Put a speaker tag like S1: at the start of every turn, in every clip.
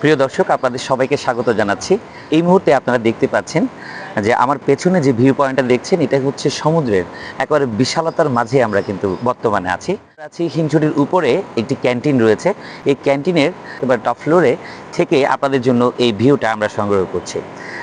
S1: প্রিয় দর্শক, আপনাদের সবাইকে স্বাগত জানাচ্ছি। এই মুহূর্তে আপনারা দেখতে পাচ্ছেন যে আমার পেছনে যে ভিউ পয়েন্টটা দেখছেন, এটা হচ্ছে সমুদ্রের একেবারে বিশালতার মাঝে আমরা কিন্তু বর্তমানে আছি। হিমছড়ির উপরে একটি ক্যান্টিন রয়েছে। এই ক্যান্টিনের এবার টপ ফ্লোরে থেকে আপনাদের জন্য এই ভিউটা আমরা সংগ্রহ করছি।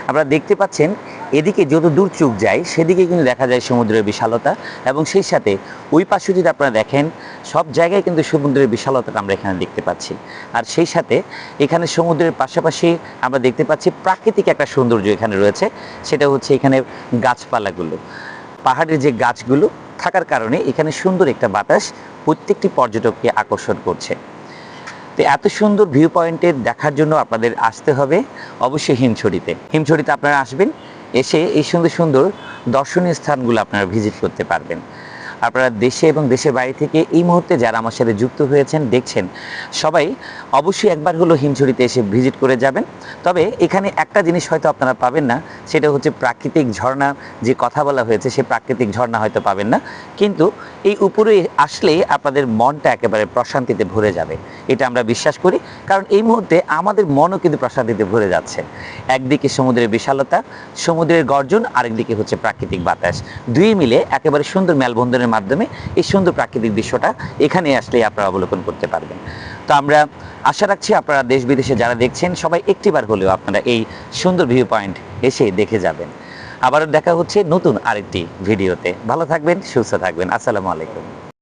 S1: আপনারা দেখতে পাচ্ছেন এদিকে যত দূর চোখ যায় সেদিকে কিন্তু দেখা যায় সমুদ্রের বিশালতা, এবং সেই সাথে ওই পাশে যদি আপনারা দেখেন সব জায়গায় কিন্তু সমুদ্রের বিশালতাটা আমরা এখানে দেখতে পাচ্ছি। আর সেই সাথে এখানে সমুদ্রের পাশাপাশি আমরা দেখতে পাচ্ছি প্রাকৃতিক একটা সৌন্দর্য এখানে রয়েছে। সেটা হচ্ছে এখানে গাছপালাগুলো, পাহাড়ের যে গাছগুলো থাকার কারণে এখানে সুন্দর একটা বাতাস প্রত্যেকটি পর্যটককে আকর্ষণ করছে। তো এত সুন্দর ভিউ পয়েন্টের দেখার জন্য আপনাদের আসতে হবে অবশ্যই হিমছড়িতে আপনারা আসবেন, এসে এই সুন্দর সুন্দর দর্শনীয় স্থানগুলো আপনারা ভিজিট করতে পারবেন। আপনারা দেশে এবং দেশের বাইরে থেকে এই মুহূর্তে যারা আমার সাথে যুক্ত হয়েছেন দেখছেন, সবাই অবশ্যই একবার হলো হিমছড়িতে এসে ভিজিট করে যাবেন। তবে এখানে একটা জিনিস হয়তো আপনারা পাবেন না, সেটা হচ্ছে প্রাকৃতিক ঝর্ণা। যে কথা বলা হয়েছে সে প্রাকৃতিক ঝর্ণা হয়তো পাবেন না, কিন্তু এই উপরে আসলে আপনাদের মনটা একেবারে প্রশান্তিতে ভরে যাবে, এটা আমরা বিশ্বাস করি। কারণ এই মুহূর্তে আমাদের মনও কিন্তু প্রশান্তিতে ভরে যাচ্ছে। একদিকে সমুদ্রের বিশালতা, সমুদ্রের গর্জন, আরেকদিকে হচ্ছে প্রাকৃতিক বাতাস, দুই মিলে একেবারে সুন্দর মেলবন্ধনের মাধ্যমে এই সুন্দর প্রাকৃতিক দৃশ্যটা এখানে আসলে আপনারা অবলোকন করতে পারবেন। তো আমরা আশা রাখছি আপনারা দেশ বিদেশে যারা দেখছেন সবাই একটিবার হলেও আপনারা এই সুন্দর ভিউ পয়েন্ট এসে দেখে যাবেন। আবারও দেখা হচ্ছে নতুন আরেকটি ভিডিওতে। ভালো থাকবেন, সুস্থ থাকবেন। আসসালামু আলাইকুম।